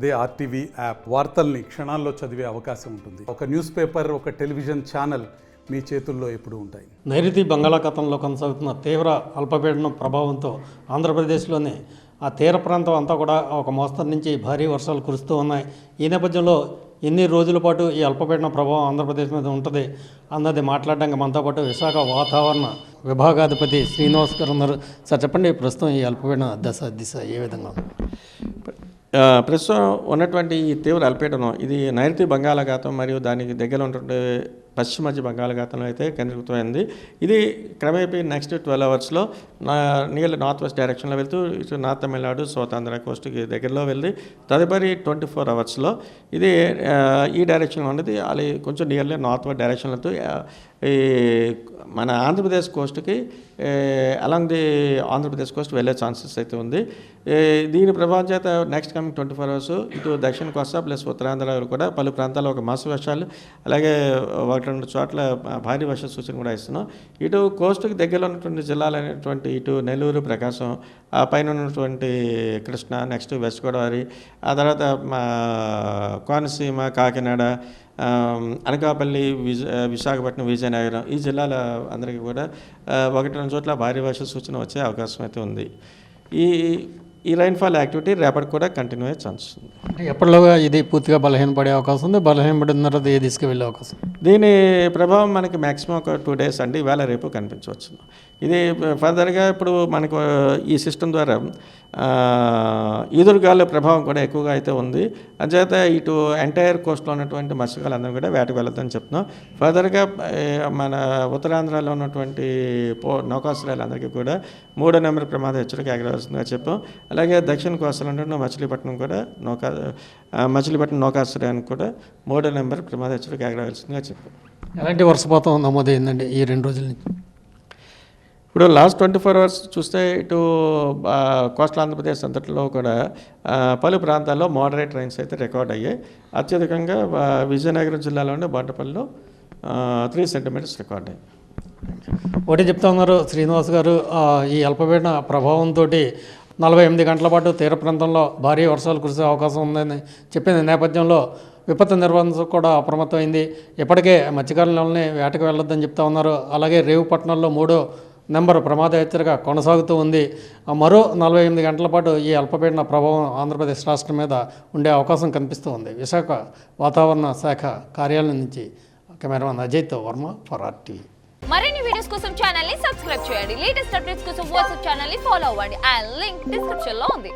అదే RTV app వార్తల్ని క్షణాల్లో చదివే అవకాశం ఉంటుంది. ఒక న్యూస్ పేపర్, ఒక టెలివిజన్ ఛానల్ మీ చేతుల్లో ఎప్పుడూ ఉంటాయి. నైరుతి బంగాళాఖాతంలో కొనసాగుతున్న తీవ్ర అల్పపీడనం ప్రభావంతో ఆంధ్రప్రదేశ్లోని ఆ తీర ప్రాంతం అంతా కూడా ఒక మోస్తరు నుంచి భారీ వర్షాలు కురుస్తూ ఉన్నాయి. ఈ నేపథ్యంలో ఎన్ని రోజుల పాటు ఈ అల్పపీడన ప్రభావం ఆంధ్రప్రదేశ్ మీద ఉంటుంది అన్నది మాట్లాడడానికి మనతో పాటు విశాఖ వాతావరణ విభాగాధిపతి శ్రీనివాస్ గారు ఉన్నారు. సార్ చెప్పండి, ప్రస్తుతం ఈ అల్పపీడన దిశ ఏ విధంగా ఉంది? ప్రస్తుతం ఉన్నటువంటి ఈ తీవ్ర అల్పపీడనం ఇది నైరుతి బంగాళాఖాతం మరియు దానికి దగ్గర ఉన్నటువంటి పశ్చిమ మధ్య బంగాళాఖాతంలో అయితే కేంద్రీకృతమైంది. ఇది క్రమేపీ నెక్స్ట్ 12 అవర్స్లో నియర్ నార్త్ వెస్ట్ డైరెక్షన్లో వెళ్తూ ఇటు నార్త్ తమిళనాడు సౌత్ ఆంధ్ర కోస్ట్కి దగ్గరలో వెళ్ళి తదుపరి 24 అవర్స్లో ఇది ఈ డైరెక్షన్లో ఉన్నది. అది కొంచెం నియర్లీ నార్త్ వెస్ట్ డైరెక్షన్లో ఈ మన ఆంధ్రప్రదేశ్ కోస్ట్కి అలాంగ్ ది ఆంధ్రప్రదేశ్ కోస్ట్ వెళ్ళే ఛాన్సెస్ అయితే ఉంది. దీని ప్రభావం చేత నెక్స్ట్ కమింగ్ 24 అవర్స్ ఇటు దక్షిణ కోస్తా ప్లస్ ఉత్తరాంధ్రలో కూడా పలు ప్రాంతాల్లో ఒక మాస వర్షాలు, అలాగే 1-2 చోట్ల భారీ వర్ష సూచన కూడా ఇస్తున్నాం. ఇటు కోస్టుకి దగ్గరలో ఉన్నటువంటి జిల్లాలైనటువంటి ఇటు నెల్లూరు, ప్రకాశం, ఆ పైన ఉన్నటువంటి కృష్ణా, నెక్స్ట్ వెస్ట్ గోదావరి, ఆ తర్వాత కోనసీమ, కాకినాడ, అనకాపల్లి, విశాఖపట్నం, విజయనగరం ఈ జిల్లాల అందరికీ కూడా 1-2 చోట్ల భారీ వర్ష సూచన వచ్చే అవకాశం అయితే ఉంది. ఈ రైన్ఫాల్ యాక్టివిటీ రేపటికి కూడా కంటిన్యూ అయ్యే ఛాన్స్ ఉంది. ఎప్పటిలోగా ఇది పూర్తిగా బలహీనపడే అవకాశం ఉంది? బలహీనపడిన తర్వాత ఏ దిశకు వెళ్ళే అవకాశం? దీని ప్రభావం మనకి మ్యాక్సిమం ఒక 2 days అండి, ఇవాళ రేపు కనిపించవచ్చు. ఇది ఫర్దర్గా ఇప్పుడు మనకు ఈ సిస్టమ్ ద్వారా ఈదురుగాల ప్రభావం కూడా ఎక్కువగా అయితే ఉంది. అంచేత ఇటు ఎంటైర్ కోస్ట్లో ఉన్నటువంటి మత్స్యకారులందరూ కూడా వేటకు వెళ్ళొద్దని చెప్తున్నాం. ఫర్దర్గా మన ఉత్తరాంధ్రలో ఉన్నటువంటి నౌకాశ్రయాలందరికీ కూడా 3వ నెంబర్ ప్రమాద హెచ్చరిక ఎగరవలసిందిగా చెప్పాం. అలాగే దక్షిణ కోస్తాలో ఉన్నటువంటి మచిలీపట్నం కూడా మచిలీపట్నం నౌకాశ్రయానికి కూడా 3వ నెంబర్ ప్రమాద హెచ్చరిక ఎగరవలసిందిగా చెప్పాం. ఎలాంటి వర్షపాతం నమోదైందండి ఈ 2 రోజుల నుంచి? ఇప్పుడు లాస్ట్ 24 అవర్స్ చూస్తే ఇటు కోస్టల్ ఆంధ్రప్రదేశ్ అంతట్లో కూడా పలు ప్రాంతాల్లో మోడరేట్ రైన్స్ అయితే రికార్డ్ అయ్యాయి. అత్యధికంగా విజయనగరం జిల్లాలోని బండపల్లిలో 3 centimeters రికార్డ్ అయ్యాయి. ఒకటి చెప్తా ఉన్నారు శ్రీనివాస్ గారు, ఈ అల్పపీడన ప్రభావంతో 48 గంటల పాటు తీర ప్రాంతంలో భారీ వర్షాలు కురిసే అవకాశం ఉందని చెప్పిన నేపథ్యంలో విపత్తు నిర్వహణ కూడా అప్రమత్తమైంది. ఇప్పటికే మత్స్యకారులని వేటకు వెళ్ళొద్దని చెప్తా ఉన్నారు. అలాగే రేవుపట్నంలో 3వ నెంబర్ ప్రమాద హెచ్చరిక కొనసాగుతూ ఉంది. మరో 48 గంటల పాటు ఈ అల్పపీడన ప్రభావం ఆంధ్రప్రదేశ్ రాష్ట్రం మీద ఉండే అవకాశం కనిపిస్తూ ఉంది. విశాఖ వాతావరణ శాఖ కార్యాలయం నుంచి కెమెరామన్ అజయ్తో వర్మ ఫర్ ఆర్టీవీ. మరిన్ని వీడియోస్ కోసం ఛానల్ ని సబ్స్క్రైబ్ చేయండి. లేటెస్ట్ అప్డేట్స్ కోసం వాట్సాప్ ఛానల్ ని ఫాలో అవ్వండి. ఆ లింక్ డిస్క్రిప్షన్ లో ఉంది.